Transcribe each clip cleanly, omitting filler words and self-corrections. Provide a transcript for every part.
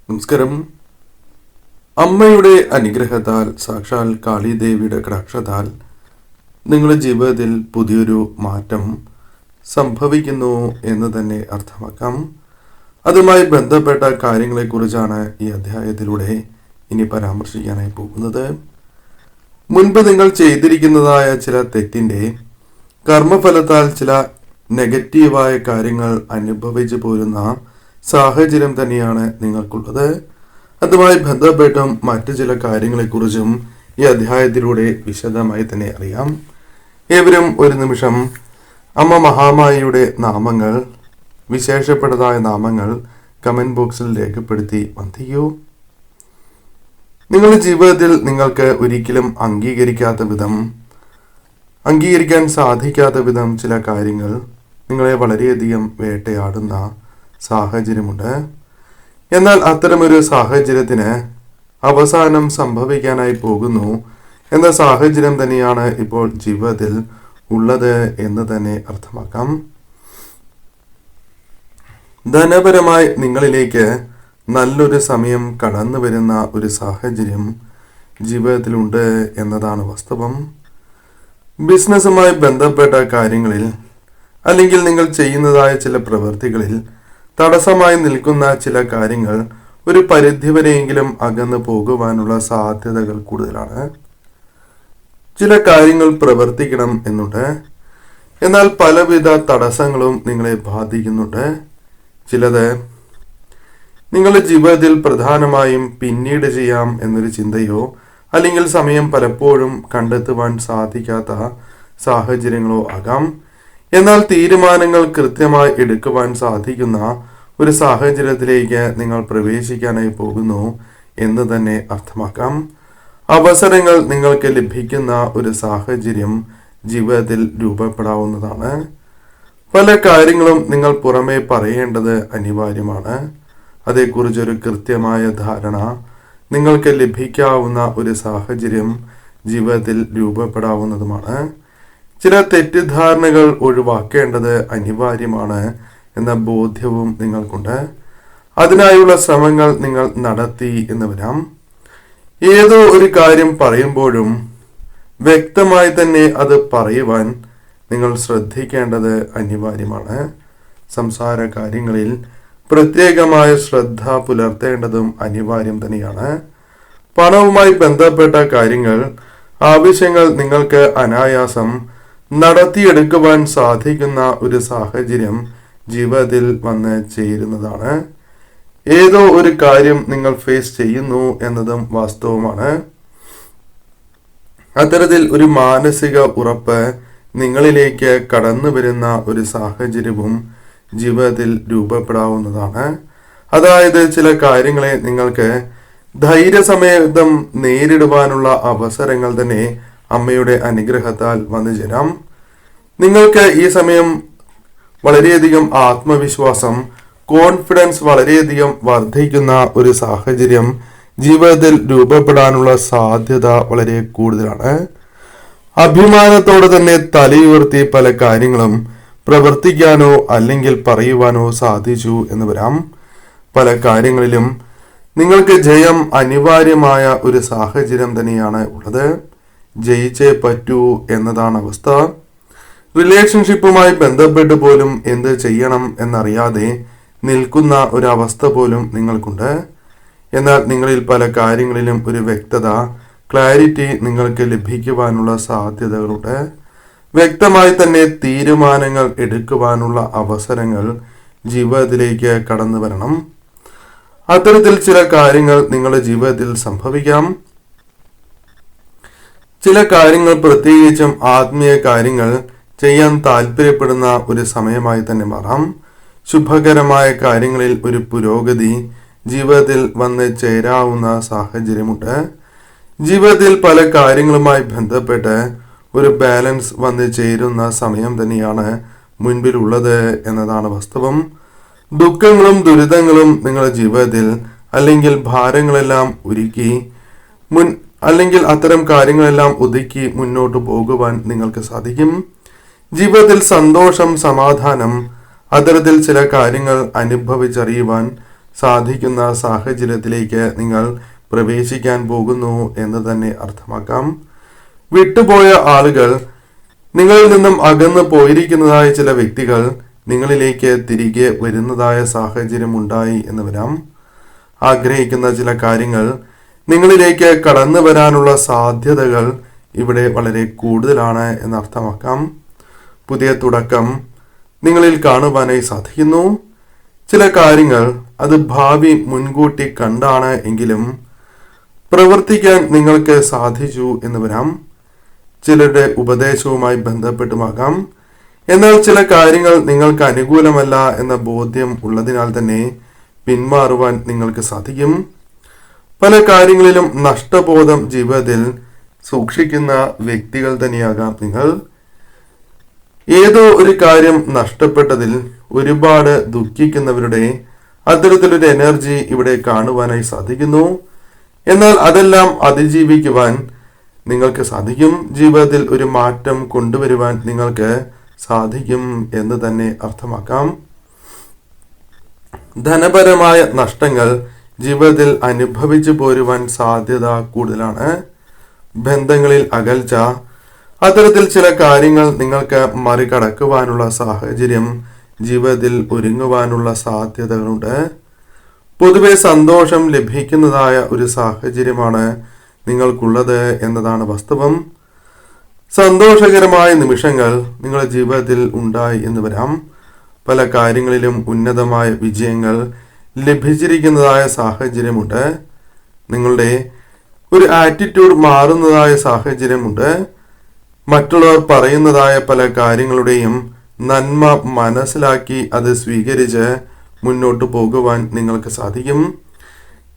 നമസ്കാരം. അമ്മയുടെ അനുഗ്രഹത്താൽ, സാക്ഷാൽ കാളിദേവിയുടെ കടാക്ഷത്താൽ നിങ്ങളുടെ ജീവിതത്തിൽ പുതിയൊരു മാറ്റം സംഭവിക്കുന്നു എന്ന് തന്നെ അർത്ഥമാക്കാം. അതുമായി ബന്ധപ്പെട്ട കാര്യങ്ങളെക്കുറിച്ചാണ് ഈ അധ്യായത്തിലൂടെ ഇനി പരാമർശിക്കാനായി പോകുന്നത്. മുൻപ് നിങ്ങൾ ചെയ്തിരിക്കുന്നതായ ചില തെറ്റിൻ്റെ കർമ്മഫലത്താൽ ചില നെഗറ്റീവായ കാര്യങ്ങൾ അനുഭവിച്ചു പോരുന്ന സാഹചര്യം തന്നെയാണ് നിങ്ങൾക്കുള്ളത്. അതുമായി ബന്ധപ്പെട്ടും മറ്റു ചില കാര്യങ്ങളെക്കുറിച്ചും ഈ അധ്യായത്തിലൂടെ വിശദമായി തന്നെ അറിയാം. ഏവരും ഒരു നിമിഷം അമ്മ മഹാമായിയുടെ നാമങ്ങൾ, വിശേഷപ്പെട്ടതായ നാമങ്ങൾ കമന്റ് ബോക്സിൽ രേഖപ്പെടുത്തി വന്ദിക്കൂ. നിങ്ങളുടെ ജീവിതത്തിൽ നിങ്ങൾക്ക് ഒരിക്കലും അംഗീകരിക്കാൻ സാധിക്കാത്ത വിധം ചില കാര്യങ്ങൾ നിങ്ങളെ വളരെയധികം വേട്ടയാടുന്ന സാഹചര്യമുണ്ട്. എന്നാൽ അത്തരമൊരു സാഹചര്യത്തിന് അവസാനം സംഭവിക്കാനായി പോകുന്നു എന്ന സാഹചര്യം തന്നെയാണ് ഇപ്പോൾ ജീവിതത്തിൽ ഉള്ളത് എന്ന് തന്നെ അർത്ഥമാക്കാം. ധനപരമായി നിങ്ങളിലേക്ക് നല്ലൊരു സമയം കടന്നു വരുന്ന ഒരു സാഹചര്യം ജീവിതത്തിലുണ്ട് എന്നതാണ് വാസ്തവം. ബിസിനസ്സുമായി ബന്ധപ്പെട്ട കാര്യങ്ങളിൽ അല്ലെങ്കിൽ നിങ്ങൾ ചെയ്യുന്നതായ ചില പ്രവൃത്തികളിൽ തടസ്സമായി നിൽക്കുന്ന ചില കാര്യങ്ങൾ ഒരു പരിധിവരെയെങ്കിലും അകന്നു പോകുവാനുള്ള സാധ്യതകൾ കൂടുതലാണ്. ചില കാര്യങ്ങൾ പ്രവർത്തിക്കണം എന്നുണ്ട്, എന്നാൽ പലവിധ തടസ്സങ്ങളും നിങ്ങളെ ബാധിക്കുന്നുണ്ട്. ചിലത് നിങ്ങളുടെ ജീവിതത്തിൽ പ്രധാനമായും പിന്നീട് ചെയ്യാം എന്നൊരു ചിന്തയോ അല്ലെങ്കിൽ സമയം പലപ്പോഴും കണ്ടെത്തുവാൻ സാധിക്കാത്ത സാഹചര്യങ്ങളോ ആകാം. എന്നാൽ തീരുമാനങ്ങൾ കൃത്യമായി എടുക്കുവാൻ സാധിക്കുന്ന ഒരു സാഹചര്യത്തിലേക്ക് നിങ്ങൾ പ്രവേശിക്കാനായി പോകുന്നു എന്ന് തന്നെ അർത്ഥമാക്കാം. അവസരങ്ങൾ നിങ്ങൾക്ക് ലഭിക്കുന്ന ഒരു സാഹചര്യം ജീവിതത്തിൽ രൂപപ്പെടാവുന്നതാണ്. പല കാര്യങ്ങളും നിങ്ങൾ പുറമേ പറയേണ്ടത് അനിവാര്യമാണ്. അതേക്കുറിച്ചൊരു കൃത്യമായ ധാരണ നിങ്ങൾക്ക് ലഭിക്കാവുന്ന ഒരു സാഹചര്യം ജീവിതത്തിൽ രൂപപ്പെടാവുന്നതുമാണ്. ചില തെറ്റിദ്ധാരണകൾ ഒഴിവാക്കേണ്ടത് അനിവാര്യമാണ് എന്ന ബോധ്യവും നിങ്ങൾക്കുണ്ട്. അതിനായുള്ള ശ്രമങ്ങൾ നിങ്ങൾ നടത്തി എന്ന് വരാം. ഏതോ ഒരു കാര്യം പറയുമ്പോഴും വ്യക്തമായി തന്നെ അത് പറയുവാൻ നിങ്ങൾ ശ്രദ്ധിക്കേണ്ടത് അനിവാര്യമാണ്. സംസാര കാര്യങ്ങളിൽ പ്രത്യേകമായ ശ്രദ്ധ പുലർത്തേണ്ടതും അനിവാര്യം തന്നെയാണ്. പണവുമായി ബന്ധപ്പെട്ട കാര്യങ്ങൾ, ആവശ്യങ്ങൾ നിങ്ങൾക്ക് അനായാസം നടത്തിയെടുക്കുവാൻ സാധിക്കുന്ന ഒരു സാഹചര്യം ജീവിതത്തിൽ വന്ന് ചേരുന്നതാണ്. ഏതോ ഒരു കാര്യം നിങ്ങൾ ഫേസ് ചെയ്യുന്നു എന്നതും വാസ്തവമാണ്. അത്തരത്തിൽ ഒരു മാനസിക ഉറപ്പ് നിങ്ങളിലേക്ക് കടന്നു വരുന്ന ഒരു സാഹചര്യവും ജീവിതത്തിൽ രൂപപ്പെടാവുന്നതാണ്. അതായത് ചില കാര്യങ്ങളെ നിങ്ങൾക്ക് ധൈര്യസമേതം നേരിടുവാനുള്ള അവസരങ്ങൾ തന്നെ അമ്മയുടെ അനുഗ്രഹത്താൽ വന്നു ചേരാം. നിങ്ങൾക്ക് ഈ സമയം വളരെയധികം ആത്മവിശ്വാസം, കോൺഫിഡൻസ് വളരെയധികം വർദ്ധിക്കുന്ന ഒരു സാഹചര്യം ജീവിതത്തിൽ രൂപപ്പെടാനുള്ള സാധ്യത വളരെ കൂടുതലാണ്. അഭിമാനത്തോടെ തന്നെ തലയുയർത്തി പല കാര്യങ്ങളും പ്രവർത്തിക്കാനോ അല്ലെങ്കിൽ പറയുവാനോ സാധിച്ചു എന്ന് വരാം. പല കാര്യങ്ങളിലും നിങ്ങൾക്ക് ജയം അനിവാര്യമായ ഒരു സാഹചര്യം തന്നെയാണ് ഉള്ളത്. ജയിച്ചേ പറ്റൂ എന്നതാണ് അവസ്ഥ. റിലേഷൻഷിപ്പുമായി ബന്ധപ്പെട്ട് പോലും എന്ത് ചെയ്യണം എന്നറിയാതെ നിൽക്കുന്ന ഒരവസ്ഥ പോലും നിങ്ങൾക്കുണ്ട്. എന്നാൽ നിങ്ങളിൽ പല കാര്യങ്ങളിലും ഒരു വ്യക്തത, ക്ലാരിറ്റി നിങ്ങൾക്ക് ലഭിക്കുവാനുള്ള സാധ്യതകളുണ്ട്. വ്യക്തമായി തന്നെ തീരുമാനങ്ങൾ എടുക്കുവാനുള്ള അവസരങ്ങൾ ജീവിതത്തിലേക്ക് കടന്നു വരണം. അത്തരത്തിൽ ചില കാര്യങ്ങൾ നിങ്ങളുടെ ജീവിതത്തിൽ സംഭവിക്കാം. ചില കാര്യങ്ങൾ, പ്രത്യേകിച്ചും ആത്മീയ കാര്യങ്ങൾ ചെയ്യാൻ താല്പര്യപ്പെടുന്ന ഒരു സമയമായി തന്നെ മാറാം. ശുഭകരമായ കാര്യങ്ങളിൽ ഒരു പുരോഗതി ജീവിതത്തിൽ വന്ന് ചേരാവുന്ന സാഹചര്യമുണ്ട്. ജീവിതത്തിൽ പല കാര്യങ്ങളുമായി ബന്ധപ്പെട്ട് ഒരു ബാലൻസ് വന്ന് ചേരുന്ന സമയം തന്നെയാണ് മുൻപിലുള്ളത് എന്നതാണ് വാസ്തവം. ദുഃഖങ്ങളും ദുരിതങ്ങളും നിങ്ങളുടെ ജീവിതത്തിൽ അല്ലെങ്കിൽ ഭാരങ്ങളെല്ലാം അല്ലെങ്കിൽ അത്തരം കാര്യങ്ങളെല്ലാം ഒതുക്കി മുന്നോട്ട് പോകുവാൻ നിങ്ങൾക്ക് സാധിക്കും. ജീവിതത്തിൽ സന്തോഷം, സമാധാനം, അത്തരത്തിൽ ചില കാര്യങ്ങൾ അനുഭവിച്ചറിയുവാൻ സാധിക്കുന്ന സാഹചര്യത്തിലേക്ക് നിങ്ങൾ പ്രവേശിക്കാൻ പോകുന്നു എന്ന് തന്നെ അർത്ഥമാക്കാം. വിട്ടുപോയ ആളുകൾ, നിങ്ങളിൽ നിന്നും അകന്നു പോയിരിക്കുന്നതായ ചില വ്യക്തികൾ നിങ്ങളിലേക്ക് തിരികെ വരുന്നതായ സാഹചര്യം ഉണ്ടായി എന്ന് വരാം. ആഗ്രഹിക്കുന്ന ചില കാര്യങ്ങൾ നിങ്ങളിലേക്ക് കടന്നു വരാനുള്ള സാധ്യതകൾ ഇവിടെ വളരെ കൂടുതലാണ് എന്നർത്ഥമാക്കാം. പുതിയ തുടക്കം നിങ്ങളിൽ കാണുവാനായി സാധിക്കുന്നു. ചില കാര്യങ്ങൾ അത് ഭാവി മുൻകൂട്ടി കണ്ടാണ് എങ്കിലും പ്രവർത്തിക്കാൻ നിങ്ങൾക്ക് സാധിച്ചു എന്ന് വരാം. ചിലരുടെ ഉപദേശവുമായി ബന്ധപ്പെട്ടുമാകാം. എന്നാൽ ചില കാര്യങ്ങൾ നിങ്ങൾക്ക് അനുകൂലമല്ല എന്ന ബോധ്യം ഉള്ളതിനാൽ തന്നെ പിന്മാറുവാൻ നിങ്ങൾക്ക് സാധിക്കും. പല കാര്യങ്ങളിലും നഷ്ടബോധം ജീവിതത്തിൽ സൂക്ഷിക്കുന്ന വ്യക്തികൾ തന്നെയാകാം നിങ്ങൾ. ഏതോ ഒരു കാര്യം നഷ്ടപ്പെട്ടതിൽ ഒരുപാട് ദുഃഖിക്കുന്നവരുടെ അത്തരത്തിലൊരു എനർജി ഇവിടെ കാണുവാനായി സാധിക്കുന്നു. എന്നാൽ അതെല്ലാം അതിജീവിക്കുവാൻ നിങ്ങൾക്ക് സാധിക്കും. ജീവിതത്തിൽ ഒരു മാറ്റം കൊണ്ടുവരുവാൻ നിങ്ങൾക്ക് സാധിക്കും എന്ന് തന്നെ അർത്ഥമാക്കാം. ധനപരമായ നഷ്ടങ്ങൾ ജീവിതത്തിൽ അനുഭവിച്ചു പോരുവാൻ സാധ്യത കൂടുതലാണ്. ബന്ധങ്ങളിൽ അകൽച്ച, അത്തരത്തിൽ ചില കാര്യങ്ങൾ നിങ്ങൾക്ക് മറികടക്കുവാനുള്ള സാഹചര്യം ജീവിതത്തിൽ ഒരുങ്ങുവാനുള്ള സാധ്യതകളുണ്ട്. പൊതുവെ സന്തോഷം ലഭിക്കുന്നതായ ഒരു സാഹചര്യമാണ് നിങ്ങൾക്കുള്ളത് എന്നതാണ് വാസ്തവം. സന്തോഷകരമായ നിമിഷങ്ങൾ നിങ്ങളുടെ ജീവിതത്തിൽ ഉണ്ടായി എന്ന് വരാം. പല കാര്യങ്ങളിലും ഉന്നതമായ വിജയങ്ങൾ ലഭിച്ചിരിക്കുന്നതായ സാഹചര്യമുണ്ട്. നിങ്ങളുടെ ഒരു ആറ്റിറ്റ്യൂഡ് മാറുന്നതായ സാഹചര്യമുണ്ട്. മറ്റുള്ളവർ പറയുന്നതായ പല കാര്യങ്ങളുടെയും നന്മ മനസ്സിലാക്കി അത് സ്വീകരിച്ച് മുന്നോട്ട് പോകുവാൻ നിങ്ങൾക്ക് സാധിക്കും.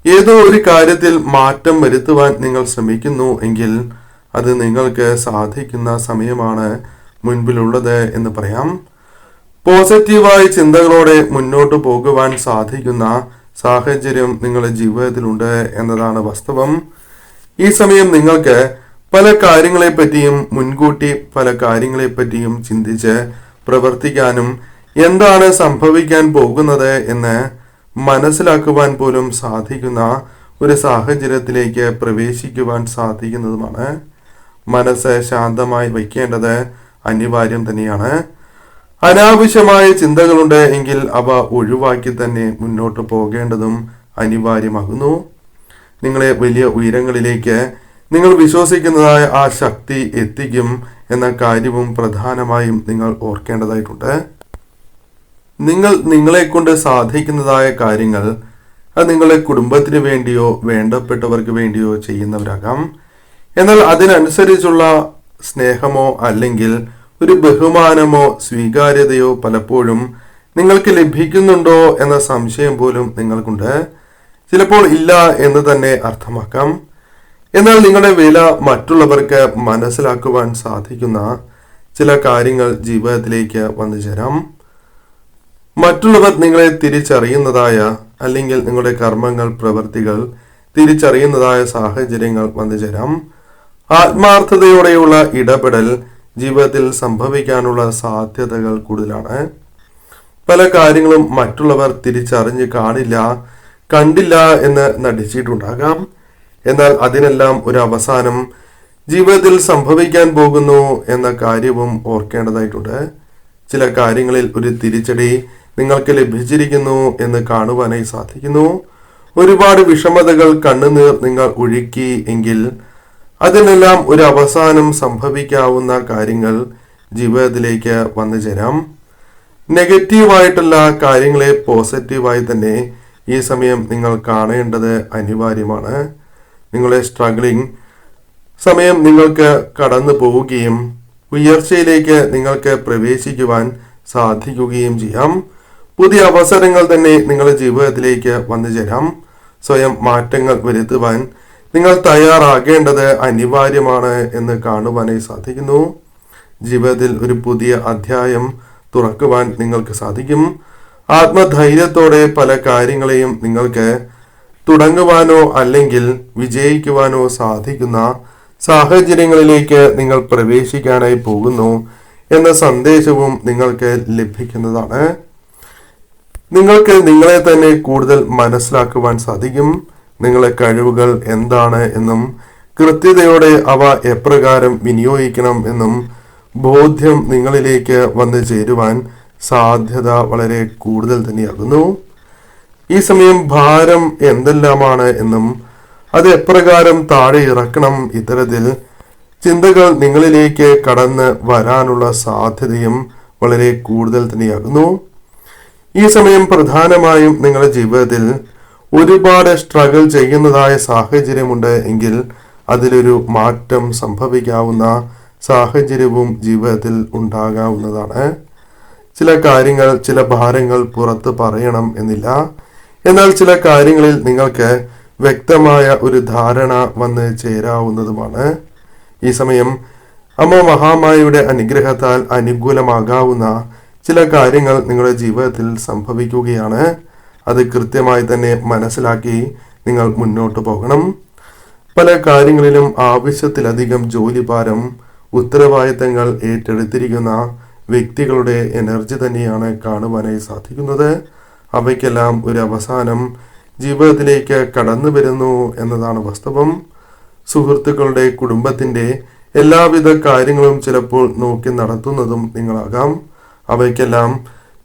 ഏതോ ഒരു കാര്യത്തിൽ മാറ്റം വരുത്തുവാൻ നിങ്ങൾ ശ്രമിക്കുന്നു എങ്കിൽ അത് നിങ്ങൾക്ക് സാധിക്കുന്ന സമയമാണ് മുൻപിലുള്ളത് എന്ന് പറയാം. പോസിറ്റീവായ ചിന്തകളോടെ മുന്നോട്ട് പോകുവാൻ സാധിക്കുന്ന സാഹചര്യം നിങ്ങളുടെ ജീവിതത്തിലുണ്ട് എന്നതാണ് വാസ്തവം. ഈ സമയം നിങ്ങൾക്ക് പല കാര്യങ്ങളെപ്പറ്റിയും മുൻകൂട്ടി പല കാര്യങ്ങളെപ്പറ്റിയും ചിന്തിച്ച് പ്രവർത്തിക്കാനും എന്താണ് സംഭവിക്കാൻ പോകുന്നത് എന്ന് മനസ്സിലാക്കുവാൻ പോലും സാധിക്കുന്ന ഒരു സാഹചര്യത്തിലേക്ക് പ്രവേശിക്കുവാൻ സാധിക്കുന്നതുമാണ്. മനസ്സ് ശാന്തമായി വയ്ക്കേണ്ടത് അനിവാര്യം തന്നെയാണ്. അനാവശ്യമായ ചിന്തകളുണ്ട് എങ്കിൽ അവ ഒഴിവാക്കി തന്നെ മുന്നോട്ട് പോകേണ്ടതും അനിവാര്യമാകുന്നു. നിങ്ങളെ വലിയ ഉയരങ്ങളിലേക്ക് നിങ്ങൾ വിശ്വസിക്കുന്നതായ ആ ശക്തി എത്തിക്കും എന്ന കാര്യവും പ്രധാനമായും നിങ്ങൾ ഓർക്കേണ്ടതായിട്ടുണ്ട്. നിങ്ങൾ നിങ്ങളെ കൊണ്ട് സാധിക്കുന്നതായ കാര്യങ്ങൾ അത് നിങ്ങളുടെ കുടുംബത്തിന് വേണ്ടിയോ വേണ്ടപ്പെട്ടവർക്ക് വേണ്ടിയോ ചെയ്യുന്നവരാകാം. എന്നാൽ അതിനനുസരിച്ചുള്ള സ്നേഹമോ അല്ലെങ്കിൽ ഒരു ബഹുമാനമോ സ്വീകാര്യതയോ പലപ്പോഴും നിങ്ങൾക്ക് ലഭിക്കുന്നുണ്ടോ എന്ന സംശയം പോലും നിങ്ങൾക്കുണ്ട്. ചിലപ്പോൾ ഇല്ല എന്ന് തന്നെ അർത്ഥമാക്കാം. എന്നാൽ നിങ്ങളുടെ വില മറ്റുള്ളവർക്ക് മനസ്സിലാക്കുവാൻ സാധിക്കുന്ന ചില കാര്യങ്ങൾ ജീവിതത്തിലേക്ക് വന്നു ചേരാം. മറ്റുള്ളവർ നിങ്ങളെ തിരിച്ചറിയുന്നതായ അല്ലെങ്കിൽ നിങ്ങളുടെ കർമ്മങ്ങൾ പ്രവൃത്തികൾ തിരിച്ചറിയുന്നതായ സാഹചര്യങ്ങൾ വന്നു ചേരാം. ആത്മാർത്ഥതയോടെയുള്ള ഇടപെടൽ ജീവിതത്തിൽ സംഭവിക്കാനുള്ള സാധ്യതകൾ കൂടുതലാണ്. പല കാര്യങ്ങളും മറ്റുള്ളവർ തിരിച്ചറിഞ്ഞ് കണ്ടില്ല എന്ന് നടിച്ചിട്ടുണ്ടാകാം. എന്നാൽ അതിനെല്ലാം ഒരു അവസാനം ജീവിതത്തിൽ സംഭവിക്കാൻ പോകുന്നു എന്ന കാര്യവും ഓർക്കേണ്ടതായിട്ടുണ്ട്. ചില കാര്യങ്ങളിൽ ഒരു തിരിച്ചടി നിങ്ങൾക്ക് ലഭിച്ചിരിക്കുന്നു എന്ന് കാണുവാനായി സാധിക്കുന്നു. ഒരുപാട് വിഷമതകൾ കണ്ണുനീർ നിങ്ങൾ ഒഴുക്കി എങ്കിൽ അതിനെല്ലാം ഒരു അവസാനം സംഭവിക്കാവുന്ന കാര്യങ്ങൾ ജീവിതത്തിലേക്ക് വന്നു ചേരാം. നെഗറ്റീവായിട്ടുള്ള കാര്യങ്ങളെ പോസിറ്റീവായി തന്നെ ഈ സമയം നിങ്ങൾ കാണേണ്ടത് അനിവാര്യമാണ്. നിങ്ങളെ സ്ട്രഗ്ലിംഗ് സമയം നിങ്ങൾക്ക് കടന്നു പോവുകയും ഉയർച്ചയിലേക്ക് നിങ്ങൾക്ക് പ്രവേശിക്കുവാൻ സാധിക്കുകയും ചെയ്യാം. പുതിയ അവസരങ്ങൾ തന്നെ നിങ്ങളുടെ ജീവിതത്തിലേക്ക് വന്നു ചേരാം. സ്വയം മാറ്റങ്ങൾ വരുത്തുവാൻ നിങ്ങൾ തയ്യാറാകേണ്ടത് അനിവാര്യമാണ് എന്ന് കാണുവാനായി സാധിക്കുന്നു. ജീവിതത്തിൽ ഒരു പുതിയ അധ്യായം തുറക്കുവാൻ നിങ്ങൾക്ക് സാധിക്കും. ആത്മധൈര്യത്തോടെ പല കാര്യങ്ങളെയും നിങ്ങൾക്ക് തുടങ്ങുവാനോ അല്ലെങ്കിൽ വിജയിക്കുവാനോ സാധിക്കുന്ന സാഹചര്യങ്ങളിലേക്ക് നിങ്ങൾ പ്രവേശിക്കാനായി പോകുന്നു എന്ന സന്ദേശവും നിങ്ങൾക്ക് ലഭിക്കുന്നതാണ്. നിങ്ങൾക്ക് നിങ്ങളെ തന്നെ കൂടുതൽ മനസ്സിലാക്കുവാൻ സാധിക്കും. നിങ്ങളുടെ കഴിവുകൾ എന്താണ് എന്നും കൃത്യതയോടെ അവ എപ്രകാരം വിനിയോഗിക്കണം എന്നും ബോധ്യം നിങ്ങളിലേക്ക് വന്നു ചേരുവാൻ സാധ്യത വളരെ കൂടുതൽ തന്നെയാകുന്നു. ഈ സമയം ഭാരം എന്തെല്ലാമാണ് എന്നും അത് എപ്രകാരം താഴെ ഇറക്കണം, ഇത്തരത്തിൽ ചിന്തകൾ നിങ്ങളിലേക്ക് കടന്ന് വരാനുള്ള സാധ്യതയും വളരെ കൂടുതൽ തന്നെയാകുന്നു. ഈ സമയം പ്രധാനമായും നിങ്ങളുടെ ജീവിതത്തിൽ ഒരുപാട് സ്ട്രഗിൾ ചെയ്യുന്നതായ സാഹചര്യമുണ്ട് എങ്കിൽ അതിലൊരു മാറ്റം സംഭവിക്കാവുന്ന സാഹചര്യവും ജീവിതത്തിൽ ഉണ്ടാകാവുന്നതാണ്. ചില കാര്യങ്ങൾ, ചില ഭാരങ്ങൾ പുറത്ത് പറയണം എന്നില്ല. എന്നാൽ ചില കാര്യങ്ങളിൽ നിങ്ങൾക്ക് വ്യക്തമായ ഒരു ധാരണ വന്ന് ചേരാവുന്നതുമാണ്. ഈ സമയം അമ്മ മഹാമായയുടെ അനുഗ്രഹത്താൽ അനുകൂലമാകാവുന്ന ചില കാര്യങ്ങൾ നിങ്ങളുടെ ജീവിതത്തിൽ സംഭവിക്കുകയാണ്. അത് കൃത്യമായി തന്നെ മനസ്സിലാക്കി നിങ്ങൾ മുന്നോട്ട് പോകണം. പല കാര്യങ്ങളിലും ആവശ്യത്തിലധികം ജോലിഭാരം, ഉത്തരവാദിത്തങ്ങൾ ഏറ്റെടുത്തിരിക്കുന്ന വ്യക്തികളുടെ എനർജി തന്നെയാണ് കാണുവാനായി സാധിക്കുന്നത്. അവയ്ക്കെല്ലാം ഒരു അവസാനം ജീവിതത്തിലേക്ക് കടന്നു വരുന്നു എന്നതാണ് വാസ്തവം. സുഹൃത്തുക്കളുടെ, കുടുംബത്തിന്റെ എല്ലാവിധ കാര്യങ്ങളും ചിലപ്പോൾ നോക്കി നടത്തുന്നതും നിങ്ങളാകാം. അവയ്ക്കെല്ലാം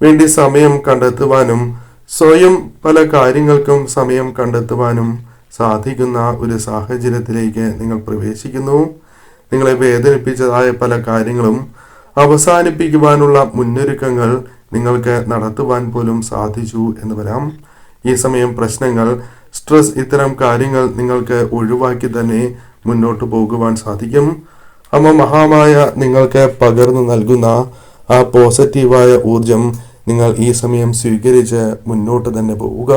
വേണ്ടി സമയം കണ്ടെത്തുവാനും സ്വയം പല കാര്യങ്ങൾക്കും സമയം കണ്ടെത്തുവാനും സാധിക്കുന്ന ഒരു സാഹചര്യത്തിലേക്ക് നിങ്ങൾ പ്രവേശിക്കുന്നു. നിങ്ങളെ വേദനിപ്പിച്ചതായ പല കാര്യങ്ങളും അവസാനിപ്പിക്കുവാനുള്ള മുന്നൊരുക്കങ്ങൾ നിങ്ങൾക്ക് നടത്തുവാൻ പോലും സാധിച്ചു എന്ന് വരാം. ഈ സമയം പ്രശ്നങ്ങൾ, സ്ട്രെസ്, ഇത്തരം കാര്യങ്ങൾ നിങ്ങൾക്ക് ഒഴിവാക്കി തന്നെ മുന്നോട്ട് പോകുവാൻ സാധിക്കും. അമ്മ മഹാമായ നിങ്ങൾക്ക് പകർന്നു നൽകുന്ന ആ പോസിറ്റീവായ ഊർജം നിങ്ങൾ ഈ സമയം സ്വീകരിച്ച് മുന്നോട്ട് തന്നെ പോവുക.